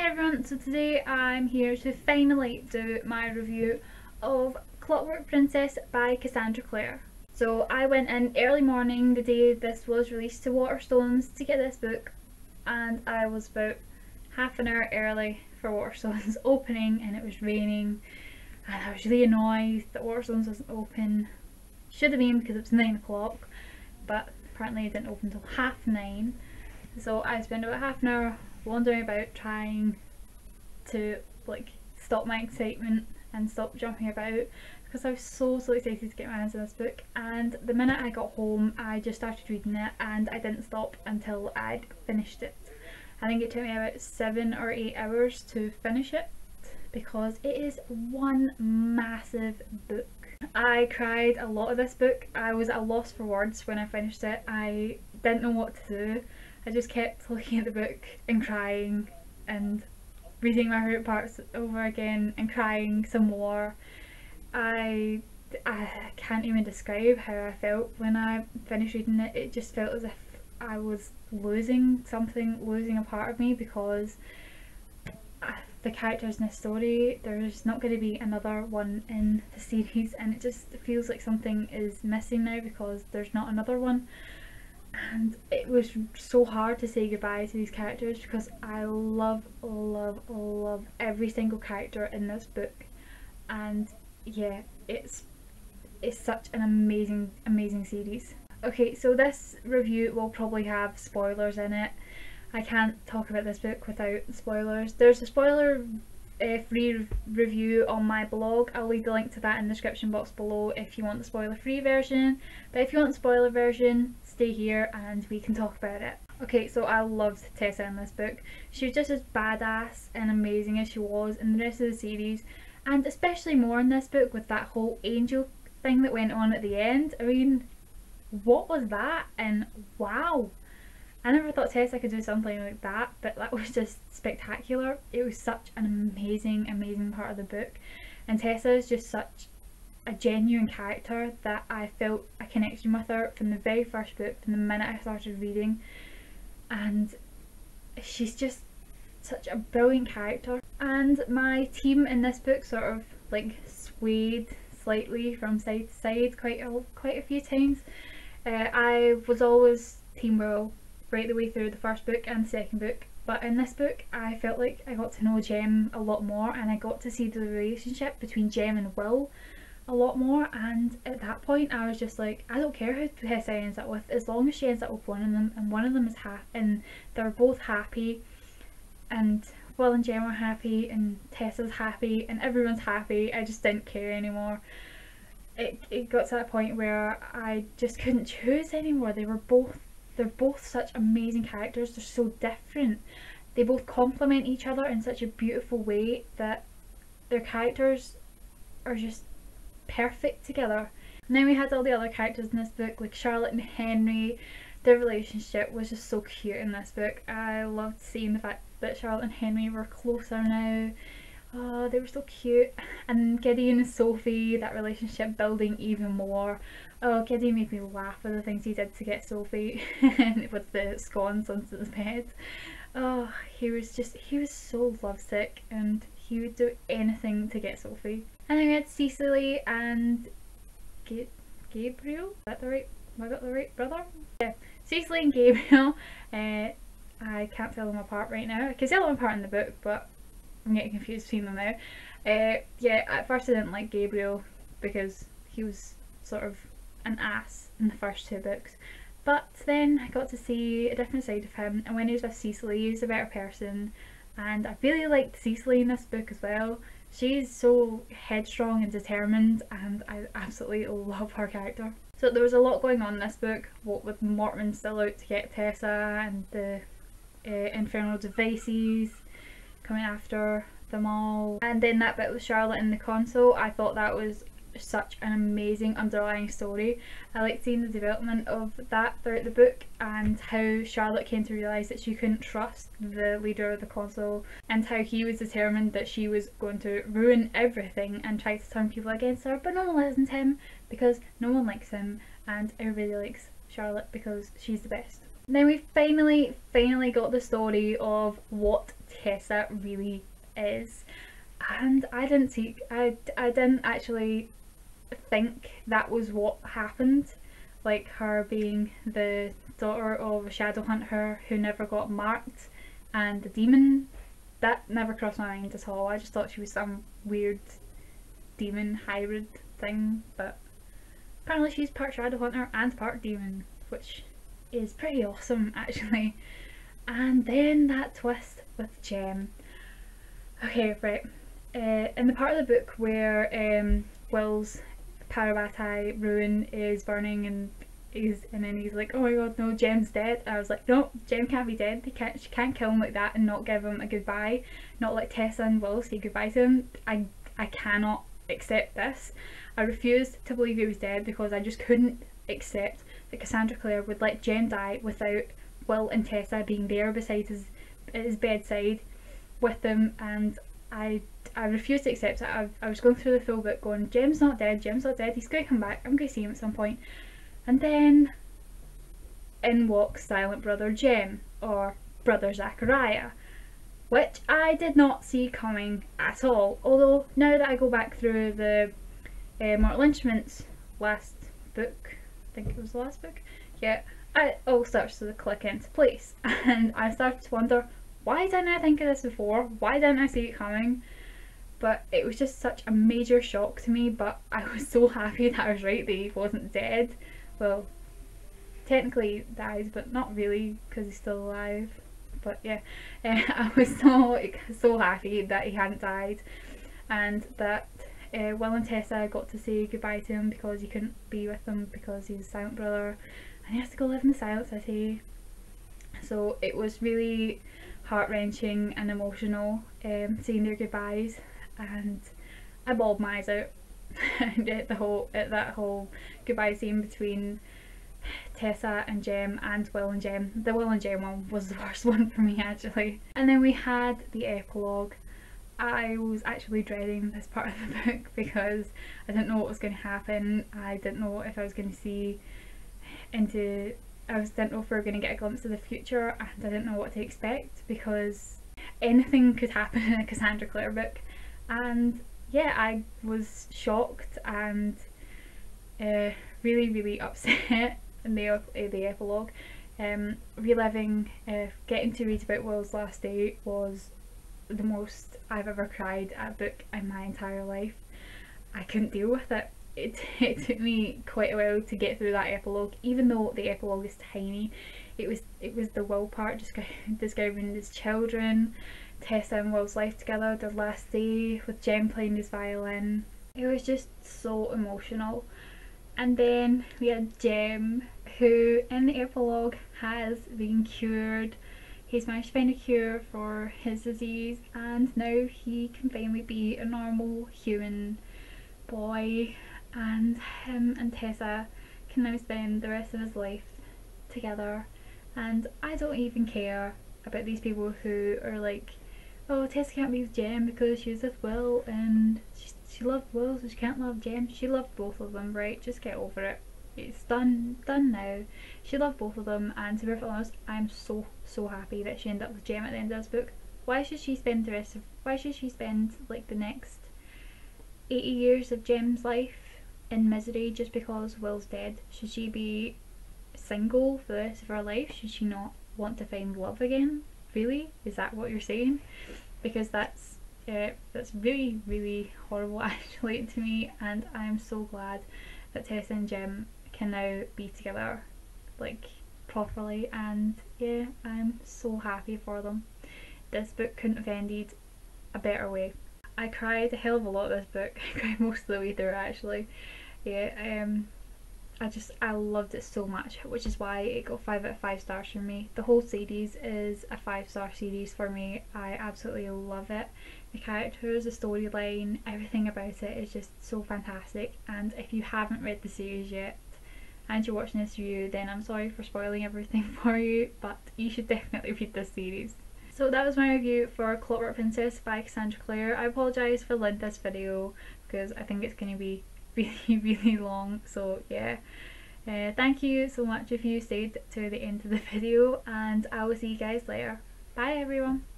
Hi everyone, so today I'm here to finally do my review of Clockwork Princess by Cassandra Clare. So I went in early morning the day this was released to Waterstones to get this book, and I was about half an hour early for Waterstones opening, and it was raining and I was really annoyed that Waterstones wasn't open. Should have been, because it was 9 o'clock, but apparently it didn't open until 9:30. So I spent about half an hour wandering about trying to stop my excitement and stop jumping about, because I was so excited to get my hands on this book. And the minute I got home I just started reading it, and I didn't stop until I'd finished it. I think it took me about 7 or 8 hours to finish it, because it is one massive book. I cried a lot of this book. I was at a loss for words when I finished it. I didn't know what to do. I just kept looking at the book and crying and reading my favourite parts over again and crying some more. I can't even describe how I felt when I finished reading it. It just felt as if I was losing something, losing a part of me, because the characters in this story, there's not going to be another one in the series, and it just feels like something is missing now because there's not another one. And it was so hard to say goodbye to these characters, because I love every single character in this book. And yeah, it's such an amazing series. Okay, so this review will probably have spoilers in it. I can't talk about this book without spoilers. There's a spoiler free review on my blog. I'll leave the link to that in the description box below if you want the spoiler free version, but if you want the spoiler version, stay here and we can talk about it. Okay, so I loved Tessa in this book. She was just as badass and amazing as she was in the rest of the series, and especially more in this book with that whole angel thing that went on at the end. I mean, what was that? And wow, I never thought Tessa could do something like that, but that was just spectacular. It was such an amazing part of the book, and Tessa is just such a genuine character that I felt a connection with her from the very first book, from the minute I started reading. And she's just such a brilliant character. And my team in this book sort of swayed slightly from side to side quite a few times. I was always Team Will right the way through the first book and the second book, but in this book I felt like I got to know Jem a lot more, and I got to see the relationship between Jem and Will a lot more. And at that point I was just like, I don't care who Tessa ends up with, as long as she ends up with one of them and one of them is happy and they're both happy, and Will and Jem are happy and Tessa's happy and everyone's happy. I just didn't care anymore. It got to that point where I just couldn't choose anymore. They're both such amazing characters. They're so different. They both complement each other in such a beautiful way that their characters are just perfect together. And then we had all the other characters in this book, like Charlotte and Henry. Their relationship was just so cute in this book. I loved seeing the fact that Charlotte and Henry were closer now. Oh, they were so cute. And Gideon and Sophie, that relationship building even more. Oh, Gideon made me laugh with the things he did to get Sophie with the scones onto the bed. Oh, he was so lovesick, and he would do anything to get Sophie. And then we had Cecily and Gabriel? Is that the right? Have I got the right brother? Yeah, Cecily and Gabriel. I can't tell them apart right now. I can tell them apart in the book, but I'm getting confused between them now. Yeah, at first I didn't like Gabriel because he was sort of an ass in the first 2 books, but then I got to see a different side of him, and when he was with Cecily he was a better person, and I really liked Cecily in this book as well. She's so headstrong and determined, and I absolutely love her character. So there was a lot going on in this book, what with Mortman still out to get Tessa, and the infernal devices coming after them all, and then that bit with Charlotte in the console. I thought that was such an amazing underlying story. I liked seeing the development of that throughout the book, and how Charlotte came to realise that she couldn't trust the leader of the council, and how he was determined that she was going to ruin everything and try to turn people against her, but no one listens to him because no one likes him, and everybody likes Charlotte because she's the best. And then we finally got the story of what Tessa really is. And I didn't actually think that was what happened. Like her being the daughter of a shadow hunter who never got marked and the demon, that never crossed my mind at all. I just thought she was some weird demon hybrid thing, but apparently she's part shadow hunter and part demon, which is pretty awesome actually. And then that twist with Jem. Okay, right. In the part of the book where Will's Parvati ruin is burning and then he's like, oh my god, no, Jem's dead. I was like, no, Jem can't be dead. She can't kill him like that and not give him a goodbye. Not let Tessa and Will say goodbye to him. I cannot accept this. I refused to believe he was dead because I just couldn't accept that Cassandra Clare would let Jem die without Will and Tessa being there beside his bedside with him, and I refused to accept it. I was going through the full book going, Jem's not dead, he's going to come back, I'm going to see him at some point. And then in walks Silent Brother Jem, or Brother Zachariah, which I did not see coming at all. Although now that I go back through the Mark Lynchman's last book, I think it was the last book, yeah, it all starts to click into place, and I started to wonder, why didn't I think of this before? Why didn't I see it coming? But it was just such a major shock to me, but I was so happy that I was right that he wasn't dead. Well, technically he died, but not really because he's still alive. But yeah, I was so happy that he hadn't died, and that Will and Tessa got to say goodbye to him because he couldn't be with them because he's a silent brother and he has to go live in the Silent City. So it was really heart-wrenching and emotional seeing their goodbyes, and I bawled my eyes out at that whole goodbye scene between Tessa and Jem and Will and Jem. The Will and Jem one was the worst one for me actually. And then we had the epilogue. I was actually dreading this part of the book because I didn't know what was going to happen. I didn't know if I was going to see into didn't know if we were going to get a glimpse of the future, and I didn't know what to expect because anything could happen in a Cassandra Clare book. And yeah, I was shocked and really upset in the epilogue. Reliving, getting to read about Will's last day was the most I've ever cried at a book in my entire life. I couldn't deal with it. It took me quite a while to get through that epilogue, even though the epilogue is tiny. It was the Will part, describing his children, Tessa and Will's life together, their last day with Jem playing his violin. It was just so emotional. And then we had Jem, who in the epilogue has been cured. He's managed to find a cure for his disease, and now he can finally be a normal human boy, and him and Tessa can now spend the rest of his life together. And I don't even care about these people who are like, oh, Tessa can't be with Jem because she was with Will and she loved Will, so she can't love Jem. She loved both of them, right? Just get over it. It's done now. She loved both of them, and to be perfectly honest, I'm so happy that she ended up with Jem at the end of this book. Why should she spend like the next 80 years of Jem's life in misery just because Will's dead? Should she be single for the rest of her life? Should she not want to find love again? Really? Is that what you're saying? Because that's really horrible actually to me, and I'm so glad that Tessa and Jem can now be together like properly, and yeah, I'm so happy for them. This book couldn't have ended a better way. I cried a hell of a lot this book. I cried most of the way through actually. Yeah, I loved it so much, which is why it got 5 out of 5 stars from me. The whole series is a 5-star series for me. I absolutely love it. The characters, the storyline, everything about it is just so fantastic. And if you haven't read the series yet and you're watching this review, then I'm sorry for spoiling everything for you, but you should definitely read this series. So that was my review for Clockwork Princess by Cassandra Clare. I apologise for the length of this video because I think it's going to be really long, so yeah. Thank you so much if you stayed to the end of the video, and I will see you guys later. Bye everyone.